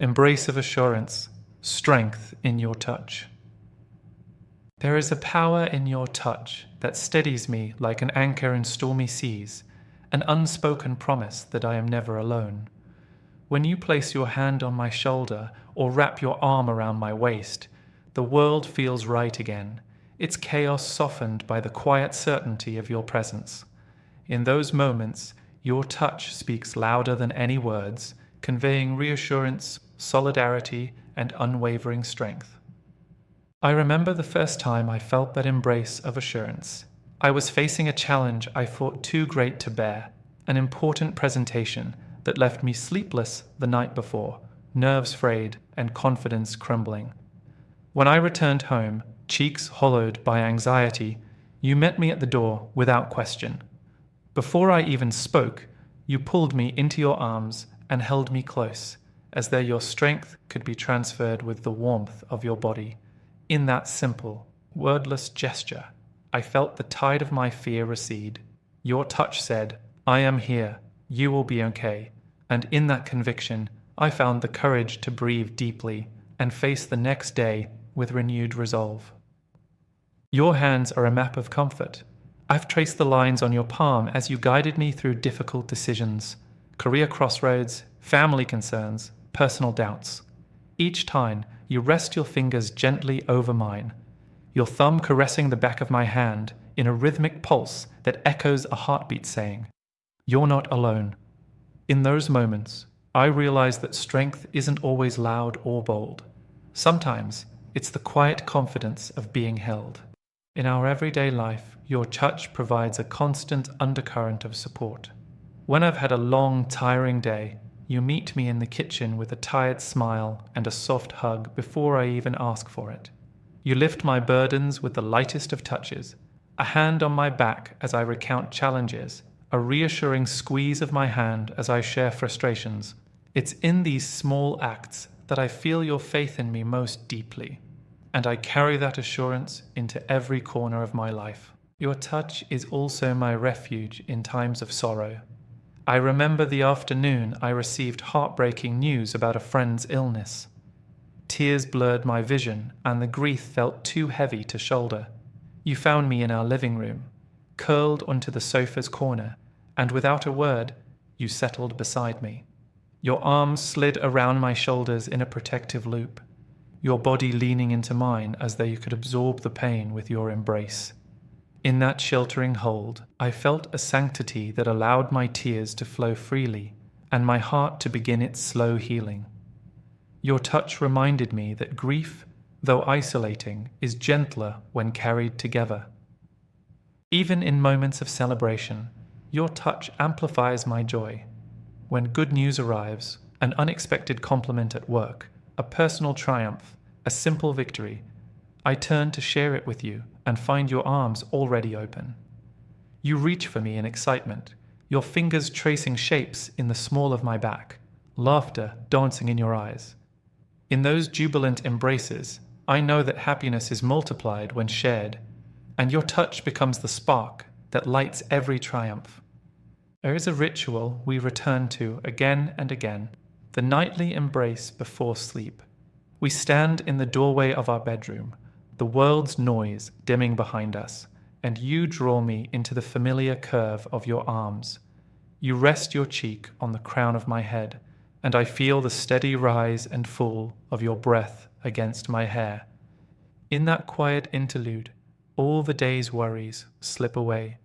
Embrace of assurance, strength in your touch. There is a power in your touch that steadies me like an anchor in stormy seas, an unspoken promise that I am never alone. When you place your hand on my shoulder or wrap your arm around my waist, the world feels right again, its chaos softened by the quiet certainty of your presence. In those moments, your touch speaks louder than any words, conveying reassurance, solidarity, and unwavering strength. I remember the first time I felt that embrace of assurance. I was facing a challenge I thought too great to bear, an important presentation that left me sleepless the night before, nerves frayed and confidence crumbling. When I returned home, cheeks hollowed by anxiety, you met me at the door without question. Before I even spoke, you pulled me into your arms and held me close, as though your strength could be transferred with the warmth of your body. In that simple, wordless gesture, I felt the tide of my fear recede. Your touch said, "I am here, you will be okay," and in that conviction, I found the courage to breathe deeply and face the next day with renewed resolve. Your hands are a map of comfort. I've traced the lines on your palm as you guided me through difficult decisions, career crossroads, family concerns, personal doubts. Each time, you rest your fingers gently over mine, your thumb caressing the back of my hand in a rhythmic pulse that echoes a heartbeat saying, "You're not alone." In those moments, I realize that strength isn't always loud or bold. Sometimes, it's the quiet confidence of being held. In our everyday life, your touch provides a constant undercurrent of support. When I've had a long, tiring day, you meet me in the kitchen with a tired smile and a soft hug before I even ask for it. You lift my burdens with the lightest of touches, a hand on my back as I recount challenges, a reassuring squeeze of my hand as I share frustrations. It's in these small acts that I feel your faith in me most deeply, and I carry that assurance into every corner of my life. Your touch is also my refuge in times of sorrow. I remember the afternoon I received heartbreaking news about a friend's illness. Tears blurred my vision, and the grief felt too heavy to shoulder. You found me in our living room, curled onto the sofa's corner, and without a word, you settled beside me. Your arms slid around my shoulders in a protective loop, your body leaning into mine as though you could absorb the pain with your embrace. In that sheltering hold, I felt a sanctity that allowed my tears to flow freely and my heart to begin its slow healing. Your touch reminded me that grief, though isolating, is gentler when carried together. Even in moments of celebration, your touch amplifies my joy. When good news arrives, an unexpected compliment at work, a personal triumph, a simple victory, I turn to share it with you and find your arms already open. You reach for me in excitement, your fingers tracing shapes in the small of my back, laughter dancing in your eyes. In those jubilant embraces, I know that happiness is multiplied when shared, and your touch becomes the spark that lights every triumph. There is a ritual we return to again and again, the nightly embrace before sleep. We stand in the doorway of our bedroom, the world's noise dimming behind us, and you draw me into the familiar curve of your arms. You rest your cheek on the crown of my head, and I feel the steady rise and fall of your breath against my hair. In that quiet interlude, all the day's worries slip away.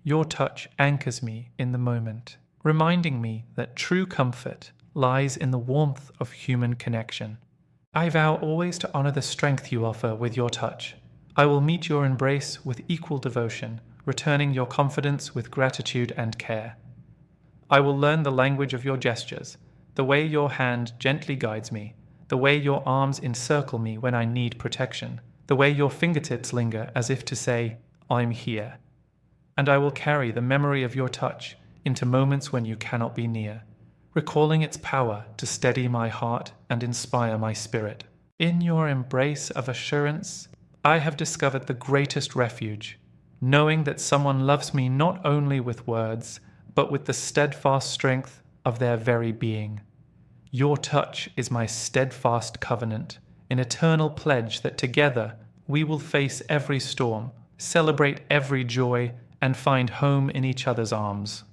Your touch anchors me in the moment, reminding me that true comfort lies in the warmth of human connection. I vow always to honor the strength you offer with your touch. I will meet your embrace with equal devotion, returning your confidence with gratitude and care. I will learn the language of your gestures, the way your hand gently guides me, the way your arms encircle me when I need protection, the way your fingertips linger as if to say, "I'm here." And I will carry the memory of your touch into moments when you cannot be near, recalling its power to steady my heart and inspire my spirit. In your embrace of assurance, I have discovered the greatest refuge, knowing that someone loves me not only with words, but with the steadfast strength of their very being. Your touch is my steadfast covenant, an eternal pledge that together we will face every storm, celebrate every joy, and find home in each other's arms.